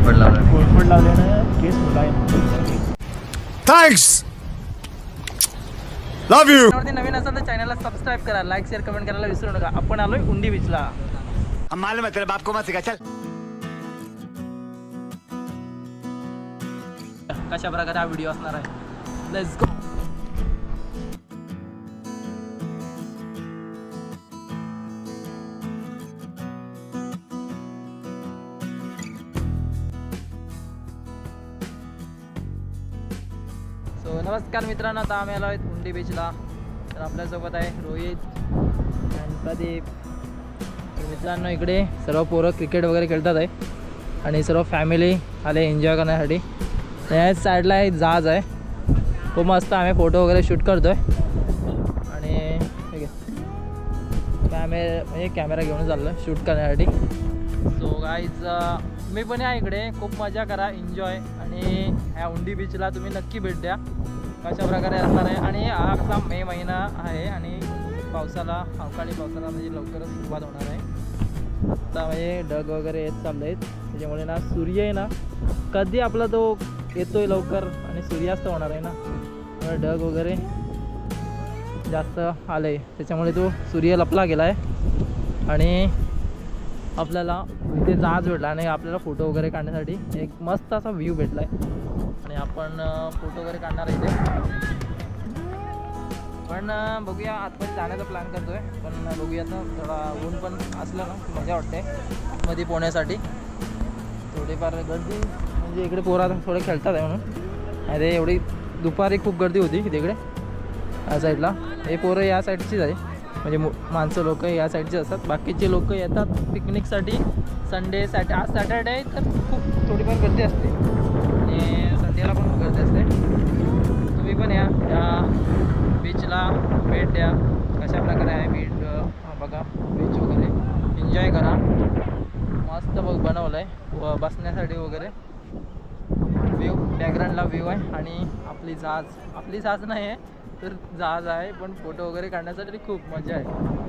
कोळफड लावल्याने. कोळफड लावल्यानं केस मुलायम. Thanks, love you. नवीन असाल तर चॅनलला सबस्क्राईब करा, लाईक शेअर कमेंट करायला विसरू नका. आपण आलोय उंडी बीचला. मालूम है तेरे बाप को मत सिखा, चल. कशा प्रकारे हा व्हिडिओ असणार आहे, लेट्स गो. सो नमस्कार मित्रांनो, आता आम्ही आलो आहेत उंडी बीचला. तर आपल्यासोबत आहे रोहित आणि प्रदीप. तर मित्रांनो, इकडे सर्व पोरं क्रिकेट वगैरे खेळतात आहे आणि सर्व फॅमिली आले एन्जॉय करण्यासाठी. या साईडला एक जहाज आहे, खूप मस्त. आम्ही फोटो वगैरे शूट करतो आहे आणि कॅमेरा घेऊन चाललो आहे शूट करण्यासाठी. सो गाईज, मी पण या इकडे खूप मजा करा, एन्जॉय. आणि ह्या उंडी बीचला तुम्ही नक्की भेट द्या. कशा प्रकारे असणार आहे. आणि हा असा मे महिना आहे आणि पावसाला, अवकाळी पावसाला म्हणजे लवकरच सुरुवात होणार आहे. आता म्हणजे ढग वगैरे येत चालले आहेत, त्याच्यामुळे ना सूर्य आहे ना कधी आपला तो येतोय लवकर आणि सूर्यास्त होणार आहे ना, ढग वगैरे जास्त आलं आहे, त्याच्यामुळे तो सूर्य लपला गेला आहे. आणि आपल्याला इथे जहाज भेटला आणि आपल्याला फोटो वगैरे काढण्यासाठी एक मस्त असा व्ह्यू भेटला आहे आणि आपण फोटो वगैरे काढणार आहे इथे. पण बघूया, आतमध्ये जाण्याचा प्लॅन करतो आहे. पण बघूया ना, थोडा ऊन पण असलं ना मजा वाटते मध्ये पोहण्यासाठी. थोडीफार गर्दी म्हणजे इकडे पोरा थोडे खेळतात आहे म्हणून. अरे एवढी दुपारी खूप गर्दी होती तिकडे या साईडला. हे पोरं या साईडचीच आहे, म्हणजे माणसं लोक या साईडचे असतात. बाकीचे लोक येतात पिकनिकसाठी संडे आज सॅटर्डे आहे तर खूप थोडीफार गर्दी असते आणि संडेला पण खूप गर्दी असते. तुम्ही पण या बीचला भेट द्या. कशा प्रकारे आहे बीच बघा, बीच वगैरे एन्जॉय करा. मस्त बनवलं आहे व बसण्यासाठी वगैरे. व्ह्यू बॅकग्राऊंडला व्ह्यू आहे आणि आपली जहाज नाही आहे तर जहाज आहे, पण फोटो वगैरे काढण्यासाठी खूप मजा आहे.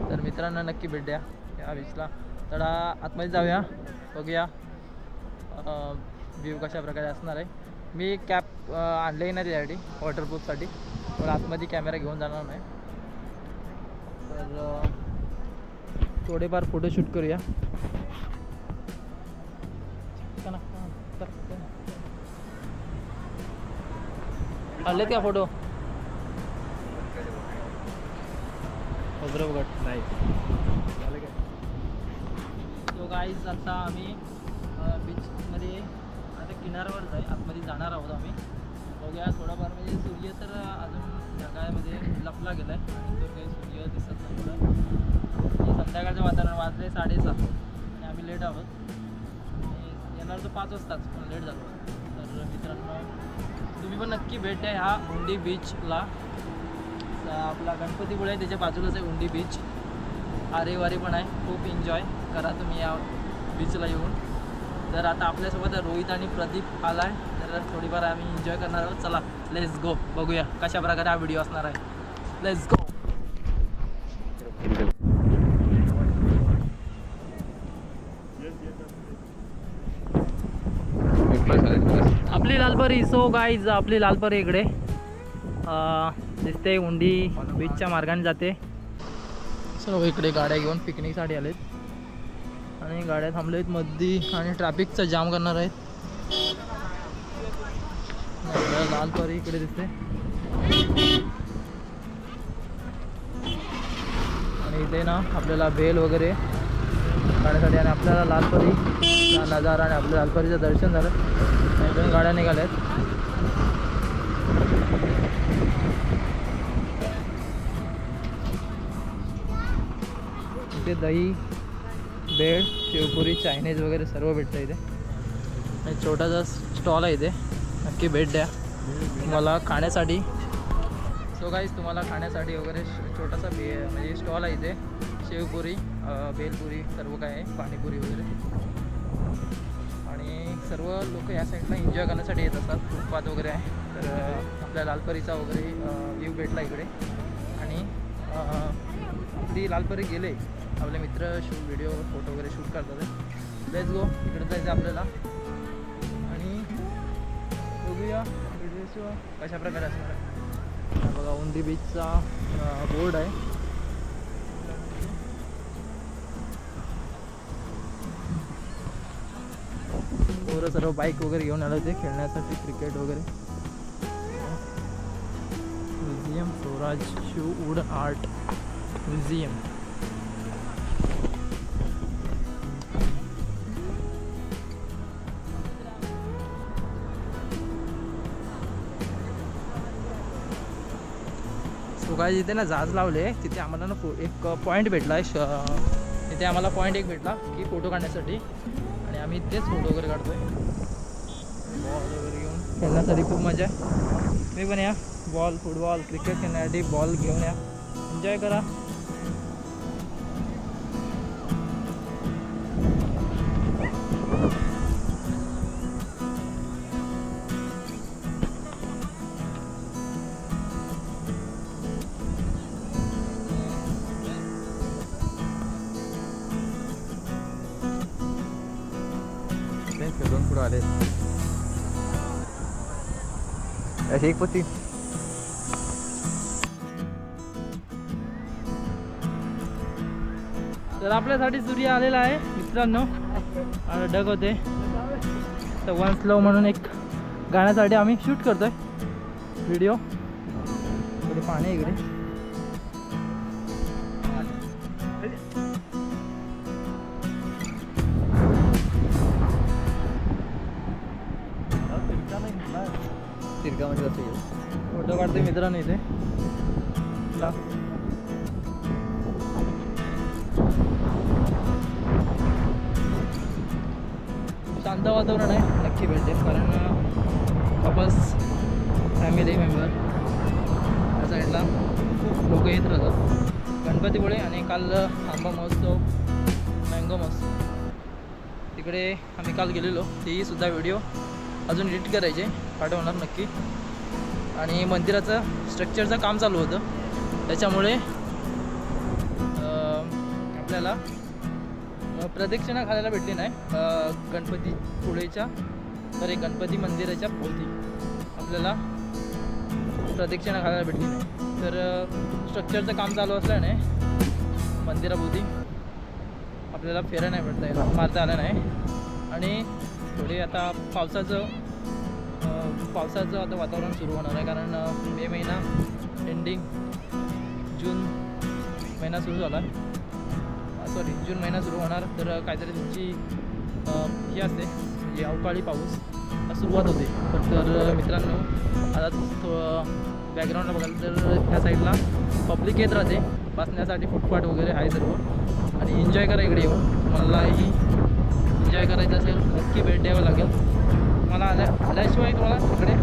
तर मित्रांनो, नक्की भेट द्या या बीचला. तर आतमध्ये जाऊया, बघूया व्ह्यू कशा प्रकारे असणार आहे. मी कॅप आणले नाही त्यासाठी वॉटरप्रूफसाठी, पण आतमध्ये कॅमेरा घेऊन जाणार नाही. तर थोडेफार फोटोशूट करूया. आलेत का फोटो? बघत नाही. तो गाईज, आता आम्ही बीचमध्ये आता किनाऱ्यावरच आहे, आतमध्ये जाणार आहोत आम्ही. बघूया थोडाफार, म्हणजे सूर्य तर अजून ढगामध्ये लपला गेला आहे आणि तो काही सूर्य दिसत नाही मला. संध्याकाळचं वातावरण, वाजले 7:30 आणि आम्ही लेट आहोत. आणि येणार तर 5 वाजताच, पण लेट झालो. तर मित्रांनो, तुम्ही पण नक्की भेट द्या ह्या उंडी बीचला. आपला गणपतीपुळे आहे त्याच्या बाजूलाच आहे उंडी बीच. आरेवारी पण आहे, खूप एन्जॉय करा तुम्ही या बीचला येऊन. तर आता आपल्यासोबत रोहित आणि प्रदीप आला आहे, तर थोडीफार आम्ही एन्जॉय करणार आहोत. चला लेट्स गो, बघूया कशा प्रकारे हा व्हिडिओ असणार आहे. Let's go. आपली लालपरी. सो गाईज, आपली लालपरी इकडे दिसते, उंडी बीचच्या मार्गाने जाते. सर्व इकडे गाड्या घेऊन पिकनिकसाठी आलेत आणि गाड्या थांबलेत मध्ये आणि ट्रॅफिकचा जाम करणार आहेत. लालपरी इकडे दिसते आणि इथे ना आपल्याला बेल वगैरे काढण्यासाठी आणि आपल्याला लालपरीचा नजारा आणि आपल्या लालपरीचं दर्शन झालं. इकडून गाड्या निघाल्यात. इथे दही, बेड, शेवपुरी, चायनीज वगैरे सर्व भेटतं इथे. आणि छोटासा स्टॉल आहे इथे, नक्की भेट द्या तुम्हाला खाण्यासाठी. सो गाईज, तुम्हाला खाण्यासाठी वगैरे छोटासा म्हणजे स्टॉल आहे इथे. शेवपुरी, बेलपुरी, सर्व काय आहे, पाणीपुरी वगैरे. आणि सर्व लोक या साईडला एन्जॉय करण्यासाठी येत असतात. फुटपाथ वगैरे आहे. तर आपल्या लालपरीचा वगैरे व्ह्यू भेटला इकडे. आणि आपली लालपरी गेले, आपले मित्र व्हिडिओ फोटो वगैरे शूट करतात. लेट्स गो, इकडे जायचं आपल्याला. बघूया व्हिडिओ कशा प्रकारे असणार आहे. हा बघा उंडी बीचचा बोर्ड आहे. पोरं सर्व बाईक वगैरे घेऊन आलं होते खेळण्यासाठी क्रिकेट वगैरे. Museum Swaraj Shiv wood art museum. So काय जिथे ना जहाज लावले तिथे आम्हाला ना एक पॉईंट भेटला आहे. तिथे आम्हाला पॉईंट एक भेटला की फोटो काढण्यासाठी आणि आम्ही तेच फोटो वगैरे काढतोय. बॉल वगैरे घेऊन खेळण्यासाठी खूप मजा आहे. मी पण या बॉल फुटबॉल क्रिकेट खेळण्यासाठी बॉल घेऊन या एन्जॉय करा. दोन पुढे आले एक पोती. तर आपल्यासाठी सूर्य आलेला आहे मित्रांनो. ढग होते तर वन स्लो म्हणून एक गाण्यासाठी आम्ही शूट करतोय व्हिडिओ. इकडे पाणी आहे इकडे. तिरकामध्ये जातो फोटो काढतोय मित्रांनो इथे. शांत वातावरण आहे. नक्की भेटेल कारण कपल्स फॅमिली मेंबर या साईडला खूप लोक येत राहतात गणपतीपुळे. आणि काल आंबा महोत्सव मँगो महोत्सव तिकडे आम्ही काल गेलेलो. तेही सुद्धा व्हिडिओ अजून एडिट करायचे पाठवणार नक्की. आणि मंदिराचं स्ट्रक्चरचं काम चालू होतं त्याच्यामुळे आपल्याला प्रदक्षिणा घालायला भेटली नाही. गणपतीपुळेच्या गणपती मंदिराच्या भोवती आपल्याला प्रदक्षिणा घालायला भेटली नाही. तर स्ट्रक्चरचं काम चालू असल्याने मंदिराभोवती आपल्याला फेऱ्या नाही भेटता मारता आलं नाही. आणि थोडी आता पावसाचं आता वातावरण सुरू होणार आहे कारण मे महिना एंडिंग जून महिना सुरू झाला. जून महिना सुरू होणार तर काहीतरी तुमची ही असते म्हणजे अवकाळी पाऊस सुरुवात होते. तर मित्रांनो आता बॅकग्राऊंडला बघायला तर ह्या साईडला पब्लिक येत राहते बसण्यासाठी. फुटपाथ वगैरे आहे सर्व. आणि एन्जॉय करा इकडे येऊन. मलाही एन्जॉय करायचं असेल नक्की भेट द्यावं लागेल. मला आल्याशिवाय तुम्हाला तिकडे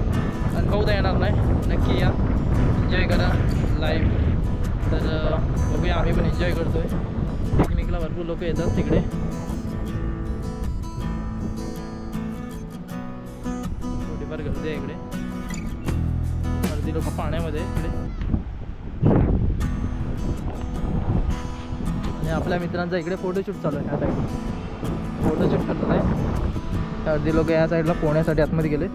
अनुभवता येणार नाही. नक्की या एन्जॉय करा लाईव्ह. तर बघूया आम्ही पण एन्जॉय करतो आहे. पिकनिकला भरपूर लोक येतात तिकडे. थोडीफार गर्दी आहे इकडे. अर्धी लोक पाण्यामध्ये इकडे. आणि आपल्या मित्रांचा इकडे फोटोशूट चालू आहे. ह्या साईडला फोटोशूट करतात आहे. अर्धी लोक या साईडला पोहण्यासाठी आतमध्ये गेले.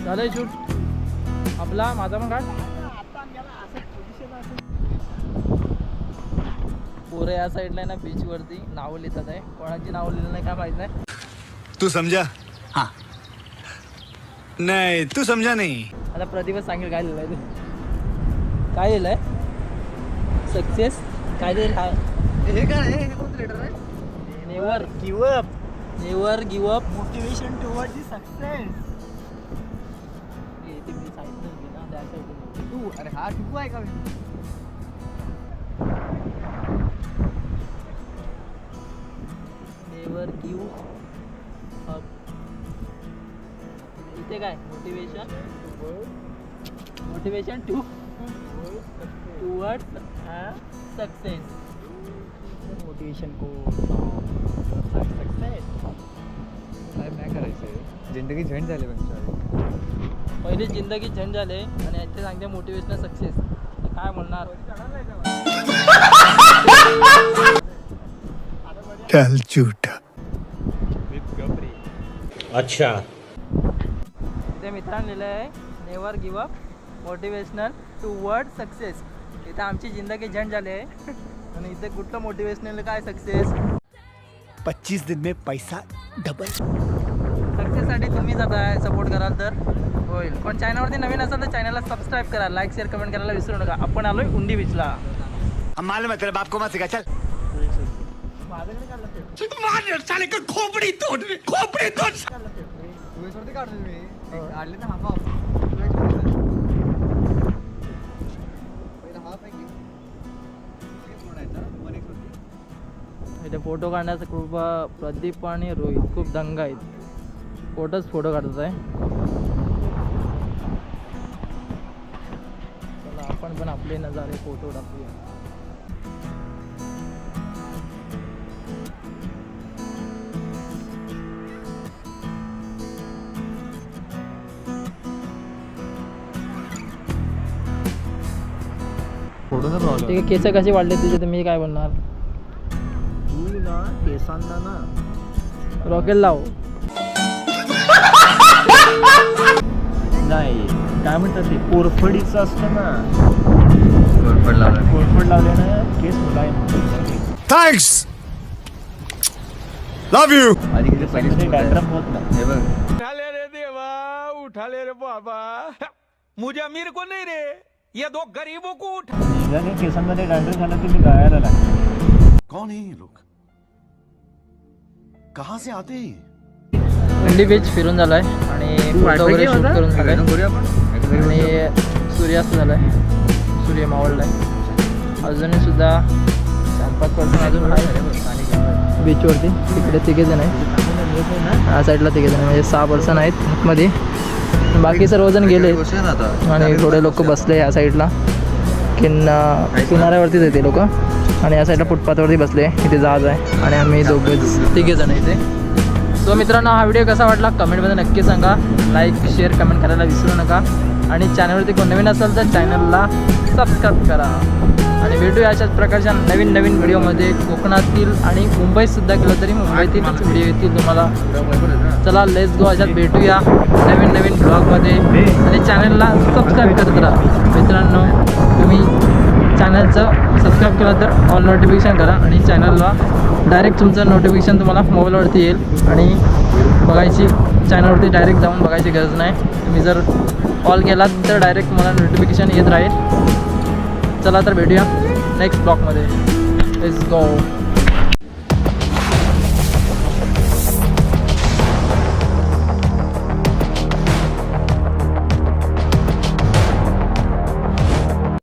झालंय शूट आपला. माझा पण काढ. पोरं या साईडला ना बीचवरती नावं लिहितात आहे. कोणाची नावं लिहिलं नाही काय माहित नाही. तू समझा? हाँ. नहीं तू समझा नहीं. आता प्रतिभा सांगेल काय लिहिलंय ते. काय लिहिलंय सक्सेस काय लिहिलंय. हे काय आहे? कोणतं लेटर आहे? Never give up. Never give up motivation towards the success. ते मी सांगितलं ना त्या साईडला. तू अरे हा टू आहे का? Never give up. इथे काय मोटिवेशन टुवर्ड्स सक्सेस. मोटिवेशन को सक्सेस काय नाही करायचं. जिंदगी झेंड झाली म्हणजे पहिली जिंदगी झंड झाले आणि इथे सांगते मोटिवेशनल सक्सेस. काय म्हणणार. चल झूठा. अच्छा. ते मित्रांनी लिहिलं आहे never give up motivational toward success. इथे आमची जिंदगी झंड झाली आहे आणि इथे कुठलं मोटिवेशनल काय सक्सेस. 25 दिन में पैसा डबल. सक्सेससाठी तुम्हीच आता सपोर्ट कराल तर होईल. पण चॅनलवरती नवीन असाल तर चॅनलला सबस्क्राईब करा, लाईक शेअर कमेंट करायला विसरू नका. आपण आलोय उंडी बीचला. हम मालूम है तेरे बाप को मत सिखा. चल मार साले का खोपड़ी तोड़ रे, खोपड़ी तोड़. वरती काढतो मी काढले ना हाफ इथे फोटो काढण्याचा खूप प्रदीप आणि रोहित खूप दंग आहेत. फोटो काढत आहे. चला आपण पण आपले नजारे फोटो टाकूया. ठीक आहे. केस कसे वाढले तुझे तर मी काय बोलणार. तू ना केसांना ना रॉकेल लाव. नाही काय म्हणतात ते कोरफडीचं असतं ना. कोरफड लावल्यानं केस मुलायम. थैंक्स. Love you. आधी किती पहिले डॅन्ड्रफ होत ना. हे बघ उठाले रे देवा, उठाले रे बाबा. मुझे अमीर को नहीं रे, ये दो गरीबों को उठा. निघाले केसांमध्ये डॅन्ड्रफ झालं की मी गायला लागले. कौन है ये लोग? कहाँ से आते हैं ये? उंडी बीच फिरून झालाय आणि फोटो वगैरे शूट करून झालाय आणि सूर्यास्त झालाय. सूर्य मावळलाय. अजूनही सुद्धा 4-5 पर्सन अजून आहे बीचवरती. तिकडे 3 जण आहेत. ह्या साईडला 3 जण म्हणजे 6 पर्सन आहेत आतमध्ये. बाकी सर्वजण गेले आणि थोडे लोक बसले ह्या साईडला. किनाऱ्यावरतीच येते लोक आणि या साईडला फुटपाथवरती बसले. इथे जहाज आहे आणि आम्ही 3 जण इथे. सो मित्रांनो हा व्हिडिओ कसा वाटला कमेंटमध्ये नक्की सांगा. लाईक शेअर कमेंट करायला विसरू नका आणि चॅनलवरती कोण नवीन असेल तर चॅनलला सबस्क्राईब करा. आणि भेटूया अशाच प्रकारच्या नवीन व्हिडिओमध्ये. कोकणातील आणि मुंबईतसुद्धा गेलं तरी मुंबईतीलच व्हिडिओ येतील तुम्हाला. चला लेट्स गो. अशात भेटूया नवीन ब्लॉगमध्ये आणि चॅनलला सबस्क्राईब करत राहा. मित्रांनो तुम्ही चॅनलचं सबस्क्राईब केलं तर ऑल नोटिफिकेशन करा आणि चॅनलला डायरेक्ट तुमचं नोटिफिकेशन तुम्हाला मोबाईलवरती येईल आणि बघायची चॅनलवरती डायरेक्ट जाऊन बघायची गरज नाही. तुम्ही जर कॉल केलात तर डायरेक्ट मला नोटिफिकेशन येत राहील. चला तर भेटूया नेक्स्ट ब्लॉगमध्ये. Let's go.